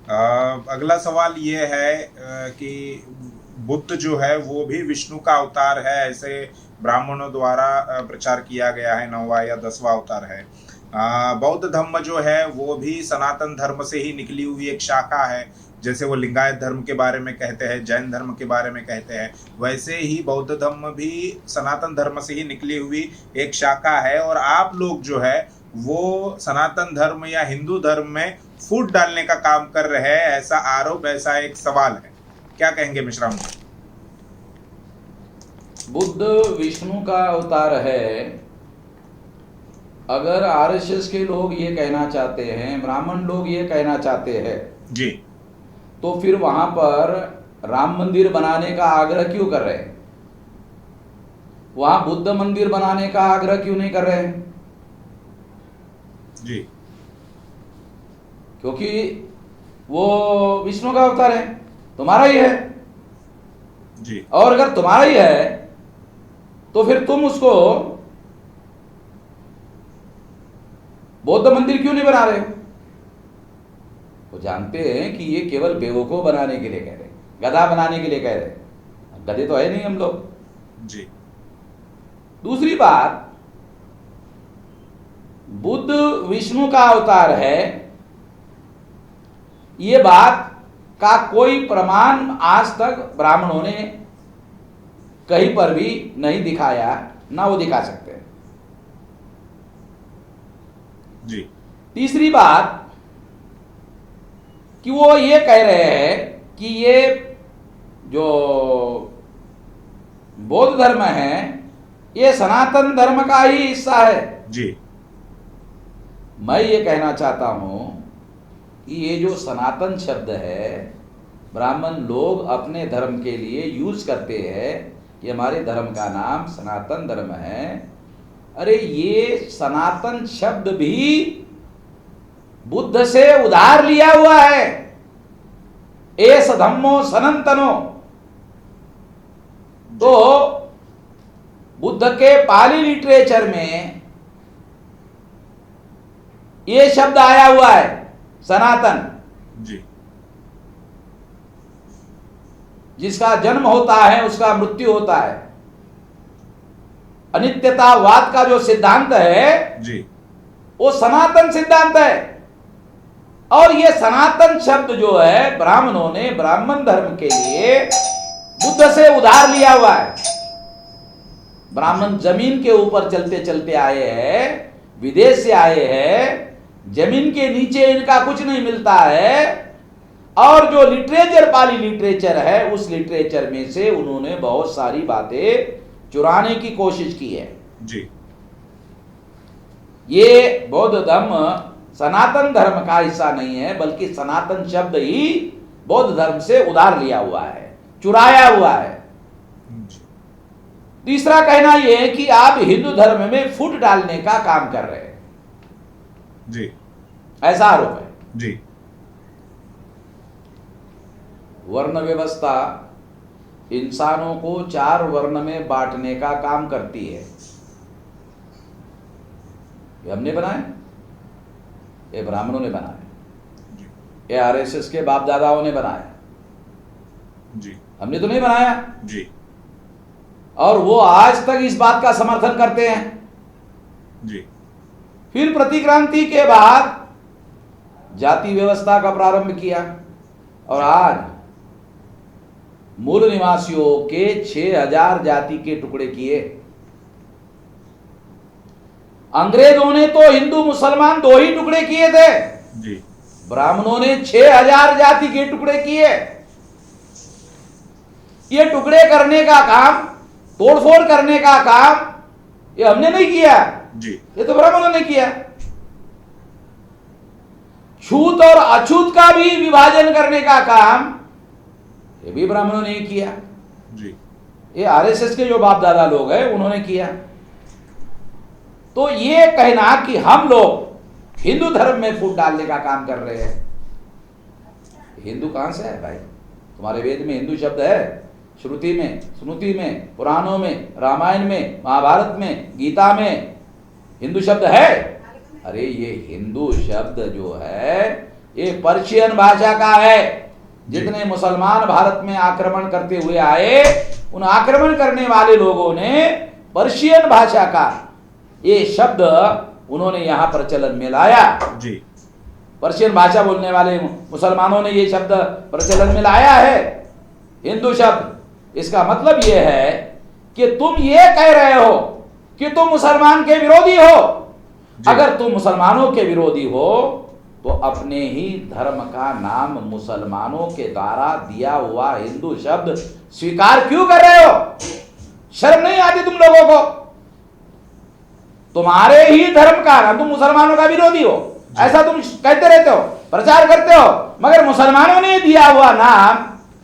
अगला सवाल ये है कि बुद्ध जो है वो भी विष्णु का अवतार है, ऐसे ब्राह्मणों द्वारा प्रचार किया गया है, 9वां या 10वां अवतार है। बौद्ध धर्म जो है वो भी सनातन धर्म से ही निकली हुई एक शाखा है। जैसे वो लिंगायत धर्म के बारे में कहते हैं, जैन धर्म के बारे में कहते हैं, वैसे ही बौद्ध धर्म भी सनातन धर्म से ही निकली हुई एक शाखा है। और आप लोग जो है वो सनातन धर्म या हिंदू धर्म में फूट डालने का काम कर रहे हैं, ऐसा आरोप, ऐसा एक सवाल है। क्या कहेंगे मिश्रा जी? बुद्ध विष्णु का अवतार है। अगर आरएसएस के लोग ये कहना चाहते हैं, ब्राह्मण लोग ये कहना चाहते हैं जी, तो फिर वहां पर राम मंदिर बनाने का आग्रह क्यों कर रहे हैं? वहां बुद्ध मंदिर बनाने का आग्रह क्यों नहीं कर रहे हैं? जी, क्योंकि वो विष्णु का अवतार है, तुम्हारा ही है। जी, और अगर तुम्हारा ही है तो फिर तुम उसको बौद्ध मंदिर क्यों नहीं बना रहे हो? वो जानते हैं कि ये केवल बेवकूफ बनाने के लिए कह रहे हैं, गधा बनाने के लिए कह रहे हैं। गधे तो है नहीं हम लोग। जी, दूसरी बात, बुद्ध विष्णु का अवतार है, ये बात का कोई प्रमाण आज तक ब्राह्मणों ने कहीं पर भी नहीं दिखाया, ना वो दिखा सकते हैं। जी, तीसरी बात कि वो ये कह रहे हैं कि ये जो बौद्ध धर्म है ये सनातन धर्म का ही हिस्सा है। जी, मैं ये कहना चाहता हूं कि ये जो सनातन शब्द है ब्राह्मण लोग अपने धर्म के लिए यूज करते हैं कि हमारे धर्म का नाम सनातन धर्म है। अरे ये सनातन शब्द भी बुद्ध से उधार लिया हुआ है। एस धम्मो सनातनो, तो बुद्ध के पाली लिटरेचर में ये शब्द आया हुआ है सनातन, जी, जिसका जन्म होता है उसका मृत्यु होता है। अनित्यतावाद का जो सिद्धांत है जी, वो सनातन सिद्धांत है। और ये सनातन शब्द जो है ब्राह्मणों ने ब्राह्मण धर्म के लिए बुद्ध से उधार लिया हुआ है। ब्राह्मण जमीन के ऊपर चलते चलते आए हैं, विदेश से आए हैं, जमीन के नीचे इनका कुछ नहीं मिलता है। और जो लिटरेचर पाली लिटरेचर है उस लिटरेचर में से उन्होंने बहुत सारी बातें चुराने की कोशिश की है। जी, ये बौद्ध धर्म सनातन धर्म का हिस्सा नहीं है, बल्कि सनातन शब्द ही बौद्ध धर्म से उधार लिया हुआ है, चुराया हुआ है। जी, तीसरा कहना यह है कि आप हिंदू धर्म में फूट डालने का काम कर रहे हैं, जी, ऐसा आरोप है। जी, वर्ण व्यवस्था इंसानों को 4 वर्ण में बांटने का काम करती है। ये हमने बनाया, ये ब्राह्मणों ने बनाया, जी, ये आरएसएस के बाप दादाओं ने बनाया, जी, हमने तो नहीं बनाया। जी, और वो आज तक इस बात का समर्थन करते हैं। जी, फिर प्रतिक्रांति के बाद जाति व्यवस्था का प्रारंभ किया और आज मूल निवासियों के 6000 जाति के टुकड़े किए। अंग्रेजों ने तो हिंदू मुसलमान 2 ही टुकड़े किए थे, जी, ब्राह्मणों ने 6000 जाति के टुकड़े किए। ये टुकड़े करने का काम, तोड़फोड़ करने का काम ये हमने नहीं किया, जी, ये तो ब्राह्मणों ने किया। छूत और अछूत का भी विभाजन करने का काम ये भी ब्राह्मणों ने किया। जी, ये आरएसएस के जो बाप दादा लोग हैं उन्होंने किया। तो ये कहना कि हम लोग हिंदू धर्म में फूट डालने का काम कर रहे हैं, हिंदू कहां से है भाई? तुम्हारे वेद में हिंदू शब्द है? श्रुति में, स्मृति में, पुराणों में, रामायण में, महाभारत में, गीता में हिंदू शब्द है? अरे ये हिंदू शब्द जो है ये पर्शियन भाषा का है। जितने मुसलमान भारत में आक्रमण करते हुए आए, उन आक्रमण करने वाले लोगों ने पर्शियन भाषा का ये शब्द उन्होंने यहां प्रचलन में लाया। जी। पर्शियन भाषा बोलने वाले मुसलमानों ने ये शब्द प्रचलन में लाया है, हिंदू शब्द। इसका मतलब यह है कि तुम ये कह रहे हो कि तुम मुसलमान के विरोधी हो। अगर तुम मुसलमानों के विरोधी हो तो अपने ही धर्म का नाम मुसलमानों के द्वारा दिया हुआ हिंदू शब्द स्वीकार क्यों कर रहे हो? शर्म नहीं आती तुम लोगों को? तुम्हारे ही धर्म का नाम, तुम मुसलमानों का विरोधी हो ऐसा तुम कहते रहते हो, प्रचार करते हो, मगर मुसलमानों ने दिया हुआ नाम,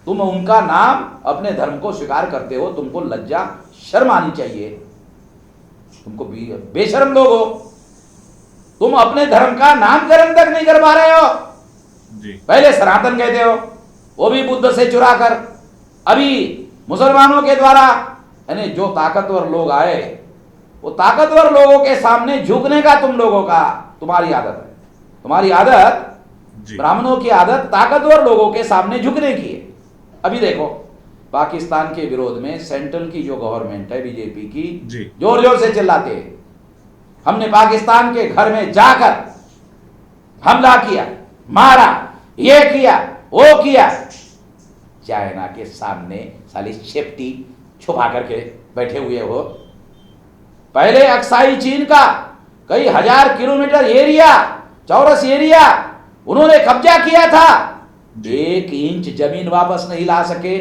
तुम उनका नाम अपने धर्म को स्वीकार करते हो। तुमको लज्जा शर्म आनी चाहिए। तुमको बेशर्म लोग हो। तुम अपने धर्म का नामकरण तक नहीं कर पा रहे हो। जी। पहले सनातन कहते हो, वो भी बुद्ध से चुरा कर। अभी मुसलमानों के द्वारा, यानी जो ताकतवर लोग आए, वो ताकतवर लोगों के सामने झुकने का तुम्हारी आदत है। तुम्हारी आदत, ब्राह्मणों की आदत ताकतवर लोगों के सामने झुकने की है। अभी देखो, पाकिस्तान के विरोध में सेंट्रल की जो गवर्नमेंट है बीजेपी की, जोर जोर से चिल्लाते हैं, हमने पाकिस्तान के घर में जाकर हमला किया, मारा, ये किया, वो किया। चाइना के सामने साली शेप्टी छुपा करके बैठे हुए हो। पहले अक्साई चीन का कई हजार किलोमीटर एरिया, चौरस एरिया उन्होंने कब्जा किया था। 1 इंच जमीन वापस नहीं ला सके।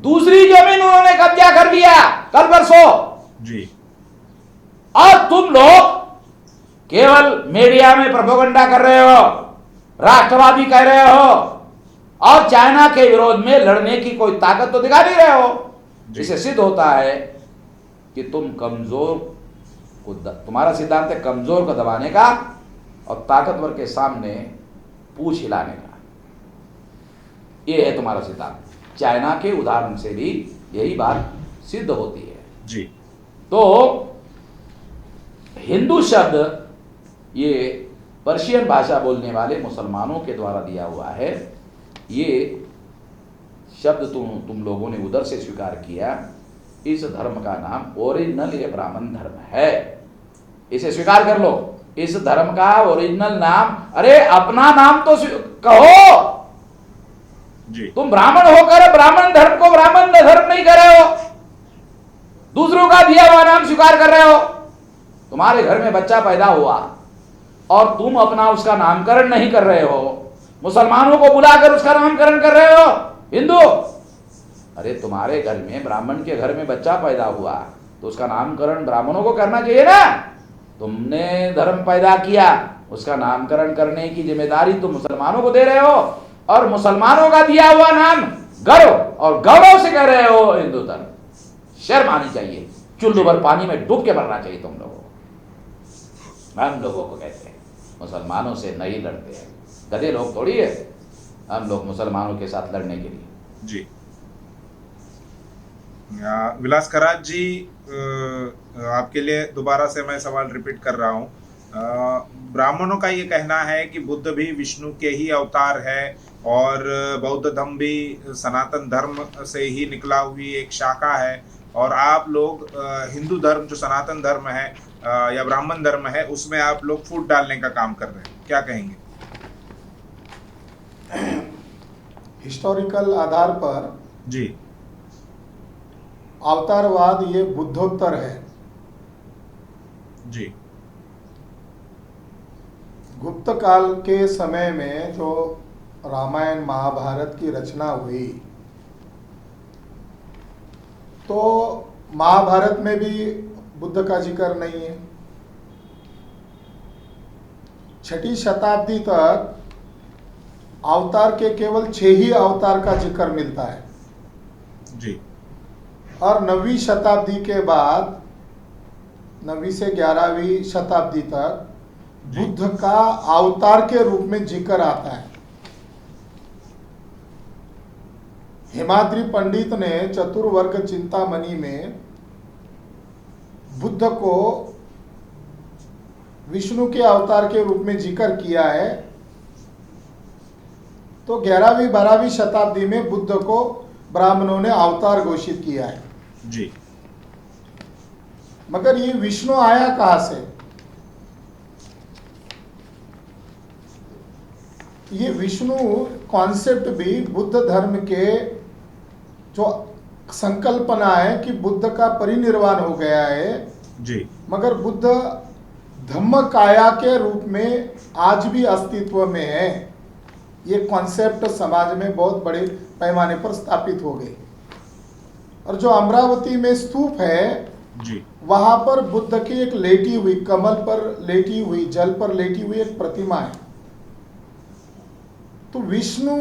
दूसरी जमीन उन्होंने कब्जा कर लिया कल परसों। जी। और तुम लोग केवल मीडिया में प्रोपेगेंडा कर रहे हो, राष्ट्रवादी कह रहे हो, और चाइना के विरोध में लड़ने की कोई ताकत तो दिखा नहीं रहे हो। इससे सिद्ध होता है कि तुम कमजोर को, तुम्हारा सिद्धांत है कमजोर को दबाने का और ताकतवर के सामने पूंछ हिलाने का। यह है तुम्हारा सिद्धांत। चाइना के उदाहरण से भी यही बात सिद्ध होती है। जी। तो हिंदू शब्द ये पर्शियन भाषा बोलने वाले मुसलमानों के द्वारा दिया हुआ है। ये शब्द तुम लोगों ने उधर से स्वीकार किया। इस धर्म का नाम ओरिजिनल ये ब्राह्मण धर्म है, इसे स्वीकार कर लो। इस धर्म का ओरिजिनल नाम, अरे अपना नाम तो कहो। जी। तुम ब्राह्मण होकर ब्राह्मण धर्म को ब्राह्मण धर्म नहीं कर रहे हो, दूसरों का दिया हुआ नाम स्वीकार कर रहे हो। तुम्हारे घर में बच्चा पैदा हुआ और तुम अपना उसका नामकरण नहीं कर रहे हो, मुसलमानों को बुलाकर उसका नामकरण कर रहे हो हिंदू। अरे तुम्हारे घर में, ब्राह्मण के घर में बच्चा पैदा हुआ तो उसका नामकरण ब्राह्मणों को करना चाहिए ना। तुमने धर्म पैदा किया, उसका नामकरण करने की जिम्मेदारी तुम मुसलमानों को दे रहे हो, और मुसलमानों का दिया हुआ नाम गर्व और गौरव से कह रहे हो हिंदू धर्म। शर्म आनी चाहिए। चुल्लू भर पानी में डूब के मरना चाहिए तुम लोगों को। हम लोगों को कहते हैं मुसलमानों से नहीं लड़ते हैं, गधे लोग थोड़ी है हम लोग मुसलमानों के साथ लड़ने के लिए। जी। विलास कराज जी, आपके लिए दोबारा से मैं सवाल रिपीट कर रहा हूँ। ब्राह्मणों का ये कहना है कि बुद्ध भी विष्णु के ही अवतार है और बौद्ध धर्म भी सनातन धर्म से ही निकला हुई एक शाखा है, और आप लोग हिंदू धर्म जो सनातन धर्म है या ब्राह्मण धर्म है उसमें आप लोग फूट डालने का काम कर रहे हैं, क्या कहेंगे? हिस्टोरिकल आधार पर जी। अवतारवाद ये बुद्धोत्तर है। जी। गुप्त काल के समय में जो रामायण महाभारत की रचना हुई, तो महाभारत में भी बुद्ध का जिक्र नहीं है। 6वीं शताब्दी तक अवतार के केवल 6 ही अवतार का जिक्र मिलता है। जी। और 9वीं शताब्दी के बाद 9वीं से 11वीं शताब्दी तक बुद्ध का अवतार के रूप में जिक्र आता है। हेमाद्रि पंडित ने चतुर्वर्ग चिंतामणि में बुद्ध को विष्णु के अवतार के रूप में जिक्र किया है। तो 11वीं 12वीं शताब्दी में बुद्ध को ब्राह्मणों ने अवतार घोषित किया है। जी मगर ये विष्णु आया कहां से? ये विष्णु कॉन्सेप्ट भी बुद्ध धर्म के जो संकल्पना है कि बुद्ध का परिनिर्वाण हो गया है, जी मगर बुद्ध धम्म काया के रूप में आज भी अस्तित्व में है। ये कॉन्सेप्ट समाज में बहुत बड़े पैमाने पर स्थापित हो गई। और जो अमरावती में स्तूप है जी वहां पर बुद्ध की एक लेटी हुई, कमल पर लेटी हुई, जल पर लेटी हुई एक प्रतिमा है। तो विष्णु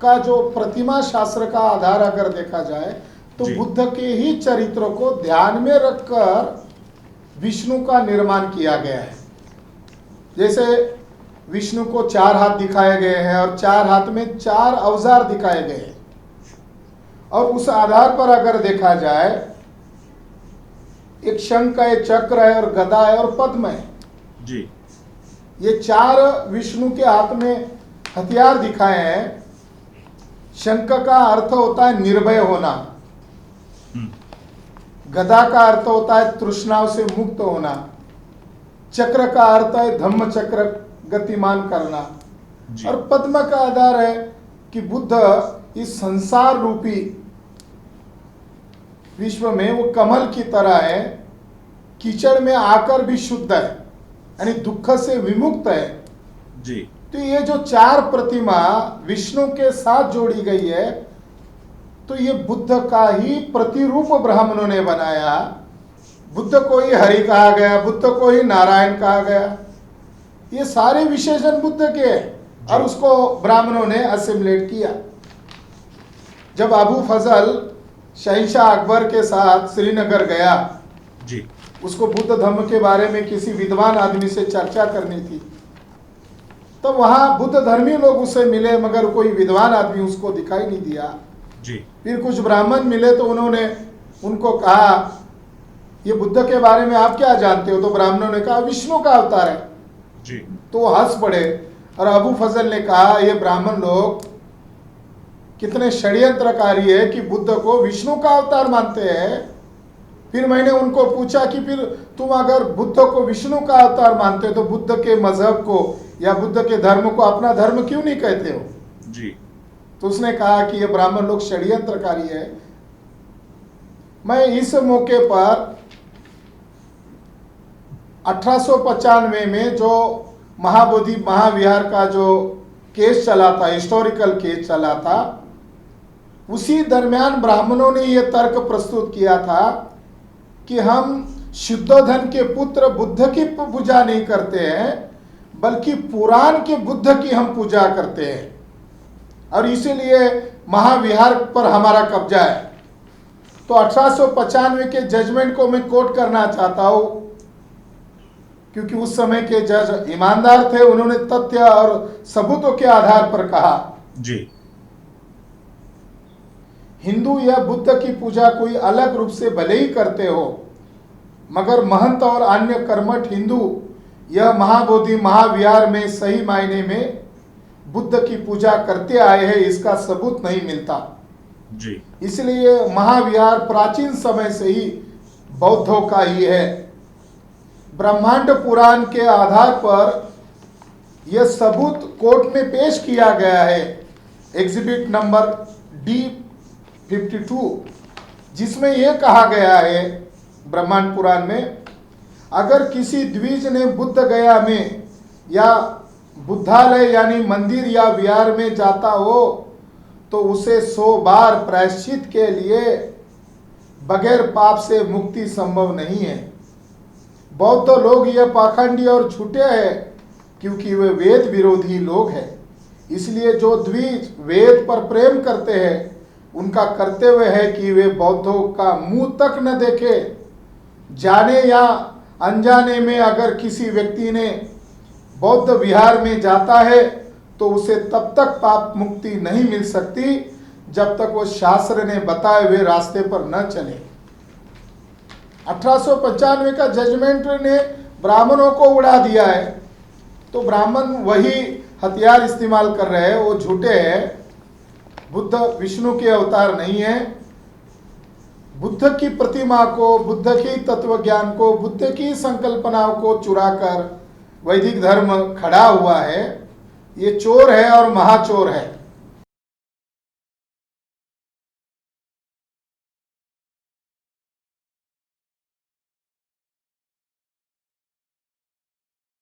का जो प्रतिमा शास्त्र का आधार अगर देखा जाए तो जी। बुद्ध के ही चरित्र को ध्यान में रखकर विष्णु का निर्माण किया गया है। जैसे विष्णु को 4 हाथ दिखाए गए हैं और 4 हाथ में 4 औजार दिखाए गए हैं। और उस आधार पर अगर देखा जाए, एक शंख है, चक्र है और गदा है और पद्म है। जी ये 4 विष्णु के हाथ में हथियार दिखाए हैं। शंख का अर्थ होता है निर्भय होना, गदा का अर्थ होता है तृष्णाओं से मुक्त होना, चक्र का अर्थ है धम्म चक्र गतिमान करना, जी और पद्म का आधार है कि बुद्ध इस संसार रूपी विश्व में वो कमल की तरह है, कीचड़ में आकर भी शुद्ध है, यानी दुख से विमुक्त है। जी तो ये जो 4 प्रतिमा विष्णु के साथ जोड़ी गई है, तो ये बुद्ध का ही प्रतिरूप ब्राह्मणों ने बनाया। बुद्ध को ही हरि कहा गया, बुद्ध को ही नारायण कहा गया। ये सारे विशेषण बुद्ध के हैं और उसको ब्राह्मणों ने असिमुलेट किया। जब अबू फजल शहंशाह अकबर के साथ श्रीनगर गया, जी उसको बुद्ध धर्म के बारे में किसी विद्वान आदमी से चर्चा करनी थी, तब वहां बुद्ध धर्मी लोग उससे मिले, मगर कोई विद्वान आदमी उसको दिखाई नहीं दिया। जी फिर कुछ ब्राह्मण मिले तो उन्होंने उनको कहा, ये बुद्ध के बारे में आप क्या जानते हो? तो ब्राह्मणों ने कहा विष्णु का अवतार है। जी तो वो हंस पड़े और अबू फजल ने कहा, ये ब्राह्मण लोग कितने षड्यंत्रकारी है कि बुद्ध को विष्णु का अवतार मानते हैं। फिर मैंने उनको पूछा कि फिर तुम अगर बुद्ध को विष्णु का अवतार मानते हो तो बुद्ध के मजहब को या बुद्ध के धर्म को अपना धर्म क्यों नहीं कहते हो? जी तो उसने कहा कि ये ब्राह्मण लोग षड्यंत्रकारी है। मैं इस मौके पर 1895 में जो महाबोधि महाविहार का जो केस चला था, हिस्टोरिकल केस चला था, उसी दरमियान ब्राह्मणों ने यह तर्क प्रस्तुत किया था कि हम शुद्धोधन के पुत्र बुद्ध की पूजा नहीं करते हैं, बल्कि पुराण के बुद्ध की हम पूजा करते हैं और इसीलिए महाविहार पर हमारा कब्जा है। तो 1895 के जजमेंट को मैं कोट करना चाहता हूं, क्योंकि उस समय के जज ईमानदार थे। उन्होंने तथ्य और सबूतों के आधार पर कहा, जी हिंदू या बुद्ध की पूजा कोई अलग रूप से भले ही करते हो, मगर महंत और अन्य कर्मठ हिंदू यह महाबोधि महाविहार में सही मायने में बुद्ध की पूजा करते आए हैं, इसका सबूत नहीं मिलता। जी इसलिए महाविहार प्राचीन समय से ही बौद्धों का ही है। ब्रह्मांड पुराण के आधार पर यह सबूत कोर्ट में पेश किया गया है, एग्जिबिट नंबर D52, जिसमें यह कहा गया है ब्रह्मांड पुराण में, अगर किसी द्विज ने बुद्ध गया में या बुद्धालय यानी मंदिर या विहार में जाता हो तो उसे 100 बार प्रायश्चित के लिए बगैर पाप से मुक्ति संभव नहीं है। बौद्ध लोग यह पाखंडी और झूठे हैं क्योंकि वे वेद विरोधी लोग हैं। इसलिए जो द्विज वेद पर प्रेम करते हैं उनका कर्तव्य है कि वे बौद्धों का मुंह तक न देखे। जाने या अनजाने में अगर किसी व्यक्ति ने बौद्ध विहार में जाता है तो उसे तब तक पाप मुक्ति नहीं मिल सकती जब तक वो शास्त्र ने बताए हुए रास्ते पर न चले। 1895 का जजमेंट ने ब्राह्मणों को उड़ा दिया है, तो ब्राह्मण वही हथियार इस्तेमाल कर रहे हैं वो झूठे हैं। बुद्ध विष्णु के अवतार नहीं है। बुद्ध की प्रतिमा को, बुद्ध की तत्व ज्ञान को, बुद्ध की संकल्पनाओं को चुराकर वैदिक धर्म खड़ा हुआ है। ये चोर है और महाचोर है।